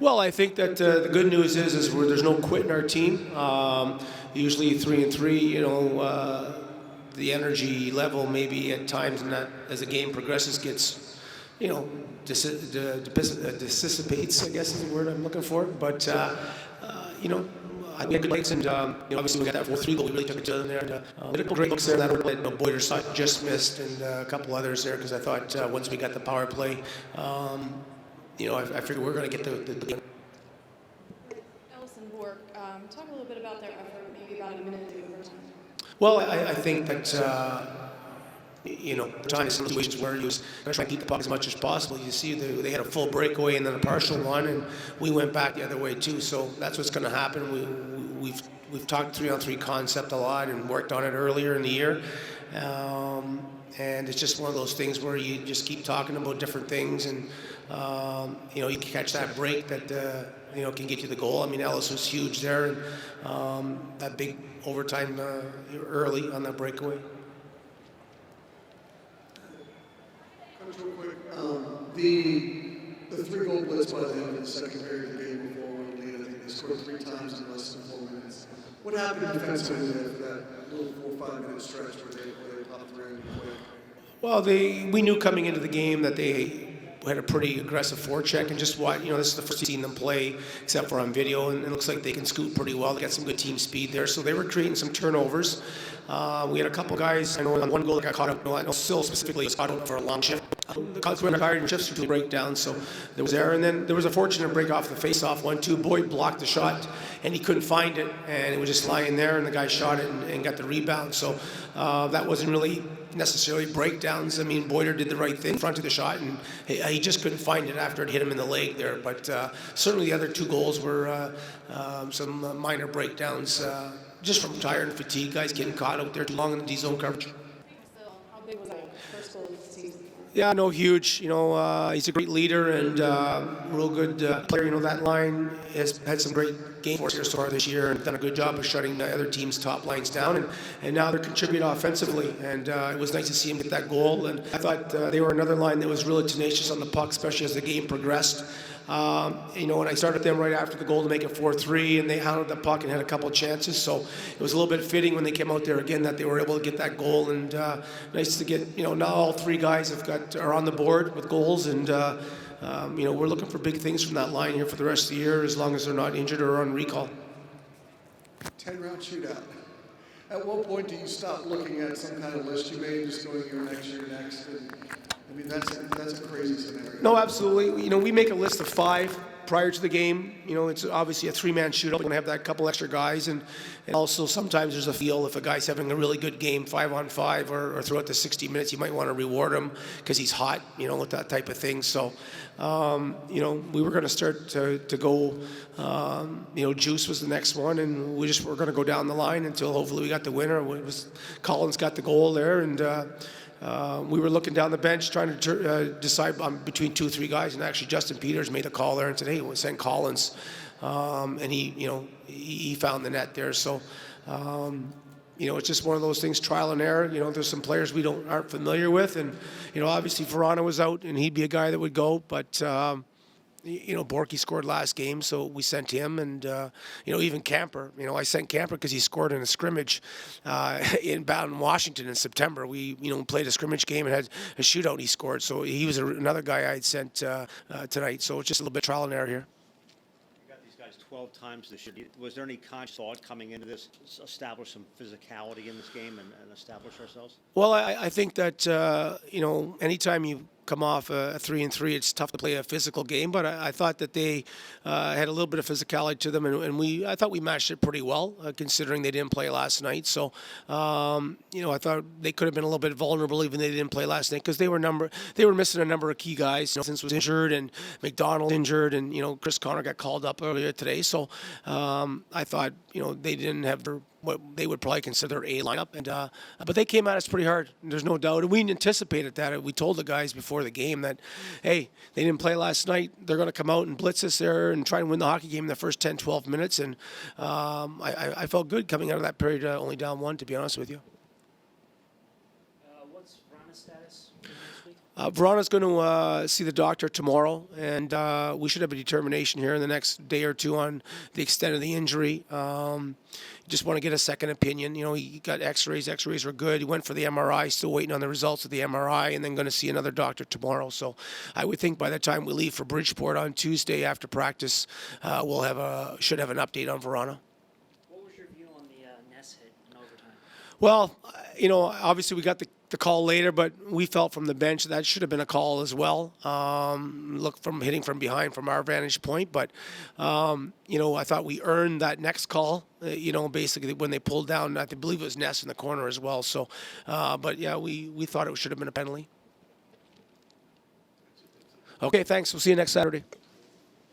Well, I think that the good news is where there's no quit in our team. Usually 3-3, the energy level maybe at times, and that as the game progresses gets, dissipates. I guess is the word I'm looking for. But we had good legs, and obviously we got that 4-3 goal. We really took it to them there. And, we had a couple great looks there. That Boyder just missed, and a couple others there because I thought once we got the power play, I figured we were going to get the Talk a little bit about their effort, maybe about a minute into overtime. Well, I think that, time in situations where he was going to try and keep the puck as much as possible. You see, they had a full breakaway and then a partial one, and we went back the other way too. So that's what's going to happen. We've talked 3-on-3 concept a lot and worked on it earlier in the year. And it's just one of those things where you just keep talking about different things, and you can catch that break that can get you the goal. I mean, Ellis was huge there, and that big overtime early on that breakaway. Coach, real quick, the 3-goal blitz by the end of the second period of the game before we lead, I think they scored 3 times in less than 4 minutes. What happened defensively there for that little 4 or 5 minute stretch where they popped around quick? Well, we knew coming into the game that they had a pretty aggressive forecheck, and just what this is the first seen them play except for on video, and it looks like they can scoot pretty well. They got some good team speed there, so they were creating some turnovers. We had a couple guys. I know on one goal that got caught up. I know Sill specifically was caught up for a long shift. The Cubs were tired and shifts to breakdown, so there was there. And then there was a fortunate break off the face-off 1-2. Boyd blocked the shot, and he couldn't find it, and it was just lying there, and the guy shot it and got the rebound. So that wasn't really necessarily breakdowns. I mean, Boyder did the right thing in front of the shot, and he just couldn't find it after it hit him in the leg there. But certainly the other 2 goals were some minor breakdowns, just from tired and fatigue, guys getting caught out there too long in the D-zone coverage. So, how big was that first goal of the season? Yeah, no, huge. He's a great leader and real good player. That line has had some great game for us here so far this year and done a good job of shutting the other team's top lines down. And now they're contributing offensively. And it was nice to see him get that goal. And I thought they were another line that was really tenacious on the puck, especially as the game progressed. And I started them right after the goal to make it 4-3, and they hounded the puck and had a couple of chances. So it was a little bit fitting when they came out there again that they were able to get that goal. And nice to get, now all 3 guys are on the board with goals, and we're looking for big things from that line here for the rest of the year, as long as they're not injured or on recall. 10-round shootout. At what point do you stop looking at some kind of list you made, just going your next? And, I mean, that's a crazy scenario. No, absolutely. We make a list of 5 prior to the game. It's obviously a 3-man shootout. We're going to have that couple extra guys, and also sometimes there's a feel if a guy's having a really good game 5-on-5 or throughout the 60 minutes, you might want to reward him because he's hot, with that type of thing. So, we were going to start to go, Juice was the next one, and we're going to go down the line until hopefully we got the winner. Collins got the goal there, and we were looking down the bench trying to decide between 2 or 3 guys, and actually Justin Peters made a call there and said, "Hey, we'll send Collins," and he found the net there. So, it's just one of those things, trial and error. There's some players we aren't familiar with, and obviously Verano was out, and he'd be a guy that would go, but. Borky scored last game, so we sent him, and even Camper. I sent Camper because he scored in a scrimmage in Washington in September. We played a scrimmage game and had a shootout, and he scored. So he was another guy I'd sent tonight. So it's just a little bit trial and error here. 12 times this year. Was there any conscious thought coming into this, establish some physicality in this game and establish ourselves? Well, I think that, anytime you come off a 3-3, it's tough to play a physical game, but I thought that they had a little bit of physicality to them, and I thought we matched it pretty well, considering they didn't play last night. So, I thought they could have been a little bit vulnerable even though they didn't play last night because they were missing a number of key guys. Since was injured and McDonald injured, and Chris Connor got called up earlier today. So I thought they didn't have what they would probably consider a lineup, and but they came at us pretty hard. There's no doubt, and we anticipated that. We told the guys before the game that, hey, they didn't play last night. They're going to come out and blitz us there and try and win the hockey game in the first 10, 12 minutes. And I felt good coming out of that period, only down 1, to be honest with you. What's Braun's status this week? Veronica's going to see the doctor tomorrow, and we should have a determination here in the next day or two on the extent of the injury. Just want to get a second opinion. You know, he got X-rays. X-rays were good. He went for the MRI. Still waiting on the results of the MRI, and then going to see another doctor tomorrow. So I would think by the time we leave for Bridgeport on Tuesday after practice, should have an update on Verona. What was your view on the Ness hit in overtime? Well, you know, obviously we got the call later, but we felt from the bench that should have been a call as well. Look, from hitting from behind from our vantage point, but you know, I thought we earned that next call. You know, basically when they pulled down, I believe it was Ness in the corner as well. So, but yeah, we thought it should have been a penalty. Okay, thanks. We'll see you next Saturday.